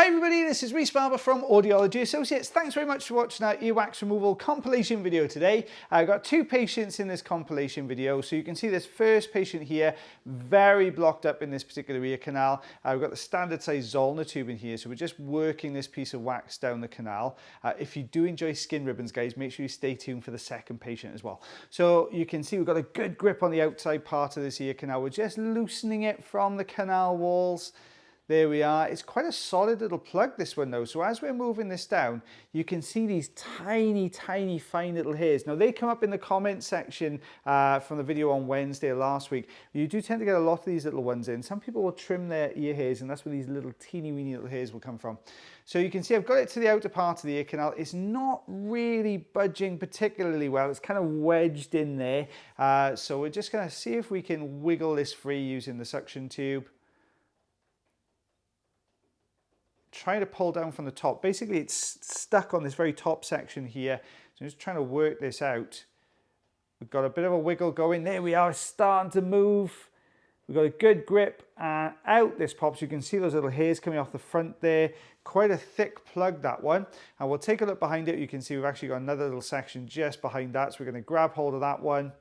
Hi everybody, this is Rhys Barber from Audiology Associates. Thanks very much for watching our earwax removal compilation video today. I've got two patients in this compilation video. So you can see this first patient here, very blocked up in this particular ear canal. We've got the standard size Zollner tube in here. So we're just working this piece of wax down the canal. If you do enjoy skin ribbons, guys, make sure you stay tuned for the second patient as well. So you can see we've got a good grip on the outside part of this ear canal. We're just loosening it from the canal walls. There we are. It's quite a solid little plug, this one though. So as we're moving this down, you can see these tiny, tiny, fine little hairs. Now they come up in the comment section from the video on Wednesday last week. You do tend to get a lot of these little ones in. Some people will trim their ear hairs and that's where these little teeny weeny little hairs will come from. So you can see I've got it to the outer part of the ear canal. It's not really budging particularly well. It's kind of wedged in there. So we're just going to see if we can wiggle this free using the suction tube. Trying to pull down from the top. Basically it's stuck on this very top section here. So I'm just trying to work this out. We've got a bit of a wiggle going. There we are, starting to move. We've got a good grip and out this pops. You can see those little hairs coming off the front there. Quite a thick plug, that one. And we'll take a look behind it. You can see we've actually got another little section just behind that. So we're going to grab hold of that one.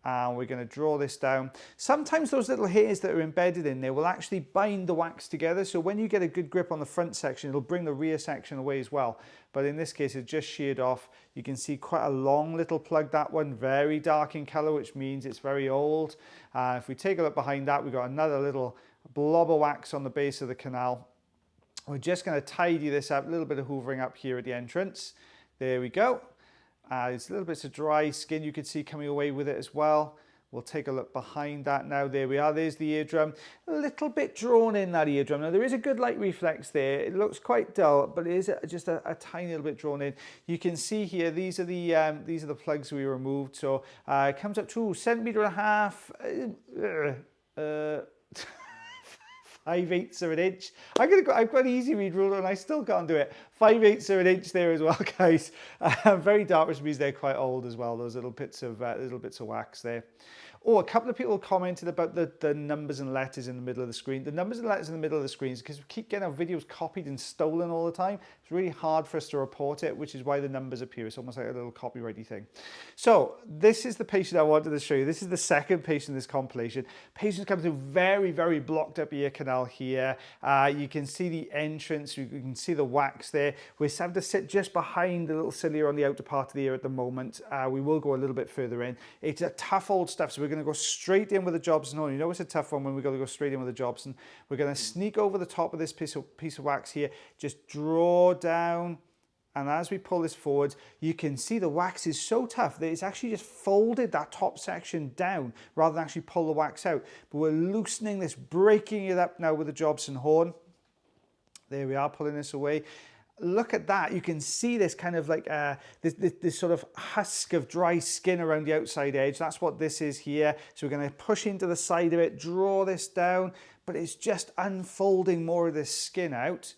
And we're going to draw this down. Sometimes those little hairs that are embedded in there will actually bind the wax together. So when you get a good grip on the front section, it'll bring the rear section away as well. But in this case, it just sheared off. You can see quite a long little plug, that one, very dark in color, which means it's very old. If we take a look behind that, we've got another little blob of wax on the base of the canal. We're just going to tidy this up, a little bit of hoovering up here at the entrance. There we go. It's a little bit of dry skin you can see coming away with it as well. We'll take a look behind that now. There we are. There's the eardrum. A little bit drawn in, that eardrum. Now there is a good light reflex there. It looks quite dull, but it is just a tiny little bit drawn in. You can see here, these are the plugs we removed. So it comes up to 1.5 centimeters. 5/8 of an inch. I've got an easy read ruler and I still can't do it. 5/8 of an inch there as well, guys. Very dark, which means they're quite old as well. Those little bits of wax there. Oh, a couple of people commented about the numbers and letters in the middle of the screen. The numbers and letters in the middle of the screen is because we keep getting our videos copied and stolen all the time. It's really hard for us to report it, which is why the numbers appear. It's almost like a little copyrighty thing. So this is the patient I wanted to show you. This is the second patient in this compilation. Patients come through very, very blocked up ear canal here. You can see the entrance. You can see the wax there. We're having to sit just behind the little cilia on the outer part of the ear at the moment. We will go a little bit further in. It's a tough old stuff, so we're going to go straight in with a Jobson horn. You know it's a tough one when we've got to go straight in with a Jobson. We're going to sneak over the top of this piece of wax here, just draw down, and as we pull this forward, you can see the wax is so tough that it's actually just folded that top section down rather than actually pull the wax out. But we're loosening this, breaking it up now with the Jobson horn. There we are, pulling this away. Look at that. You can see this kind of like this sort of husk of dry skin around the outside edge. That's what this is here. So we're going to push into the side of it, draw this down, but it's just unfolding more of this skin out.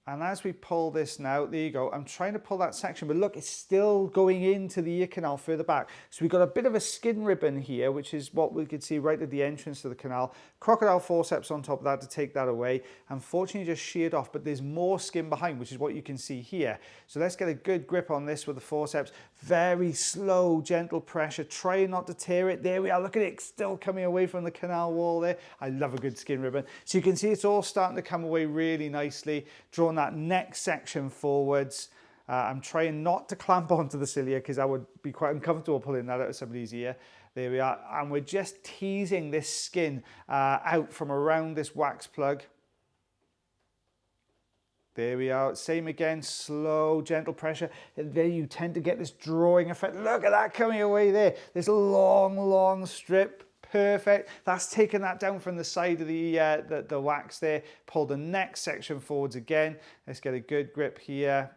And as we pull this now, there you go. I'm trying to pull that section, but look, it's still going into the ear canal further back. So we've got a bit of a skin ribbon here, which is what we could see right at the entrance to the canal. Crocodile forceps on top of that to take that away. Unfortunately, just sheared off, but there's more skin behind, which is what you can see here. So let's get a good grip on this with the forceps. Very slow, gentle pressure, trying not to tear it. There we are. Look at it, still coming away from the canal wall there. I love a good skin ribbon. So you can see it's all starting to come away really nicely. Drawing that next section forwards. I'm trying not to clamp onto the cilia because I would be quite uncomfortable pulling that out of somebody's ear. There we are. And we're just teasing this skin out from around this wax plug. There we are. Same again, slow, gentle pressure. And there you tend to get this drawing effect. Look at that coming away there. This long, long strip. Perfect. That's taken that down from the side of the wax there. Pull the next section forwards again. Let's get a good grip here.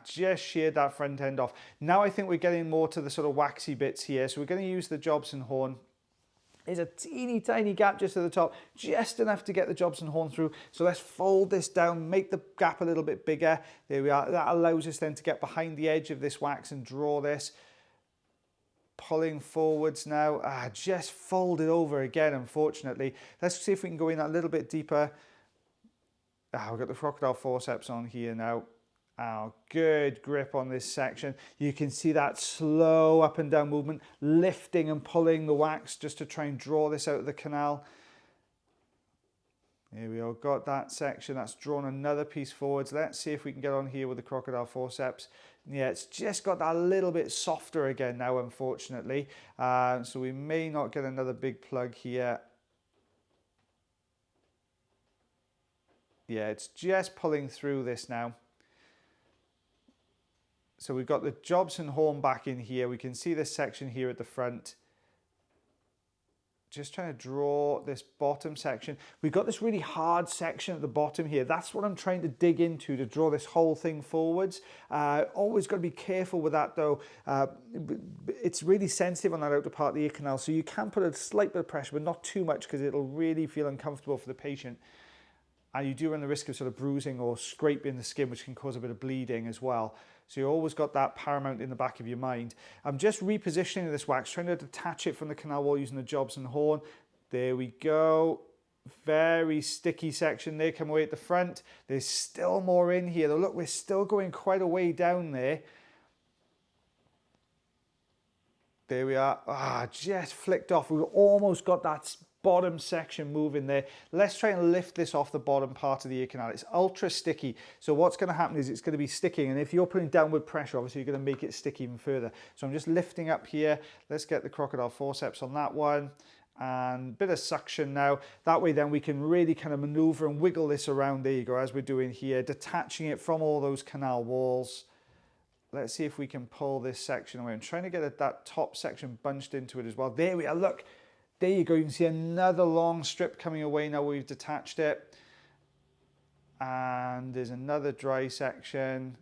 Just sheared that front end off. Now I think we're getting more to the sort of waxy bits here. So we're going to use the Jobson horn. There's a teeny tiny gap just at the top, just enough to get the Jobson horn through. So let's fold this down, make the gap a little bit bigger. There we are. That allows us then to get behind the edge of this wax and draw this. Pulling forwards now, just fold it over again, unfortunately. Let's see if we can go in a little bit deeper. We've got the crocodile forceps on here now. Good grip on this section. You can see that slow up and down movement, lifting and pulling the wax just to try and draw this out of the canal. Here we go, got that section. That's drawn another piece forwards. Let's see if we can get on here with the crocodile forceps. Yeah, it's just got that a little bit softer again now, unfortunately. So we may not get another big plug here. Yeah, it's just pulling through this now. So we've got the Jobson horn back in here. We can see this section here at the front. Just trying to draw this bottom section. We've got this really hard section at the bottom here. That's what I'm trying to dig into to draw this whole thing forwards. Always got to be careful with that though. It's really sensitive on that outer part of the ear canal, so you can put a slight bit of pressure, but not too much because it'll really feel uncomfortable for the patient. And you do run the risk of sort of bruising or scraping the skin, which can cause a bit of bleeding as well. So you always got that paramount in the back of your mind. I'm just repositioning this wax, trying to detach it from the canal wall using the Jobson horn. There we go. Very sticky section there, come away at the front. There's still more in here though. Look, we're still going quite a way down there. There we are. Just flicked off. We've almost got that bottom section moving there. Let's try and lift this off the bottom part of the ear canal. It's ultra sticky. So what's going to happen is it's going to be sticking. And if you're putting downward pressure, obviously you're going to make it stick even further. So I'm just lifting up here. Let's get the crocodile forceps on that one. And a bit of suction now. That way then we can really kind of maneuver and wiggle this around. There you go, as we're doing here, detaching it from all those canal walls. Let's see if we can pull this section away. I'm trying to get that top section bunched into it as well. There we are, look. There you go, you can see another long strip coming away now we've detached it. And there's another dry section.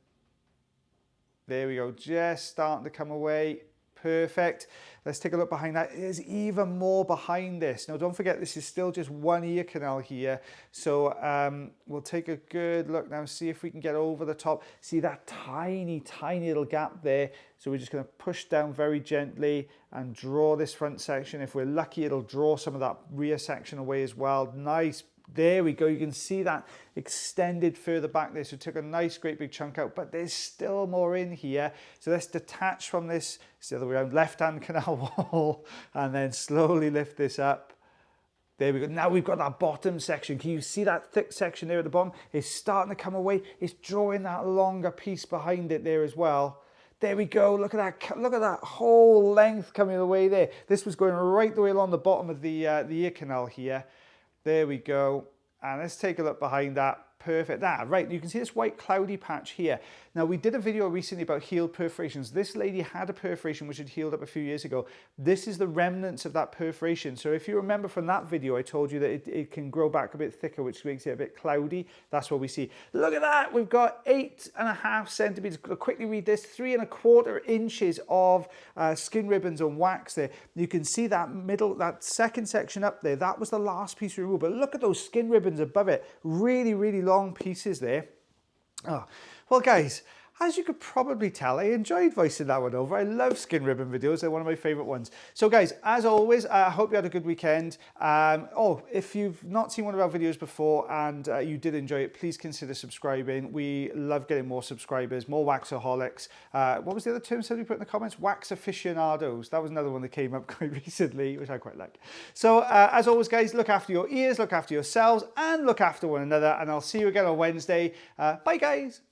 There we go, just starting to come away. Perfect. Let's take a look behind that. There's even more behind this. Now don't forget, this is still just one ear canal here. So we'll take a good look now, see if we can get over the top. See that tiny, tiny little gap there. So we're just going to push down very gently and draw this front section. If we're lucky, it'll draw some of that rear section away as well. Nice. There we go. You can see that extended further back there. So took a nice, great big chunk out, but there's still more in here. So let's detach from this. It's the other way around, left-hand canal wall, and then slowly lift this up. There we go. Now we've got that bottom section. Can you see that thick section there at the bottom? It's starting to come away. It's drawing that longer piece behind it there as well. There we go. Look at that. Look at that whole length coming away there. This was going right the way along the bottom of the ear canal here. There we go. And let's take a look behind that. Perfect. Right, you can see this white cloudy patch here. Now, we did a video recently about healed perforations. This lady had a perforation which had healed up a few years ago. This is the remnants of that perforation. So if you remember from that video, I told you that it can grow back a bit thicker, which makes it a bit cloudy. That's what we see. Look at that. We've got 8.5 centimeters. I'll quickly read this. 3¼ inches of skin ribbons and wax there. You can see that that second section up there. That was the last piece we removed. But look at those skin ribbons above it. Really, really long pieces there. Oh, well, guys, as you could probably tell, I enjoyed voicing that one over. I love skin ribbon videos. They're one of my favorite ones. So guys, as always, I hope you had a good weekend. If you've not seen one of our videos before and you did enjoy it, please consider subscribing. We love getting more subscribers, more waxaholics. What was the other term somebody put in the comments? Wax aficionados. That was another one that came up quite recently, which I quite like. So as always, guys, look after your ears, look after yourselves, and look after one another. And I'll see you again on Wednesday. Bye, guys.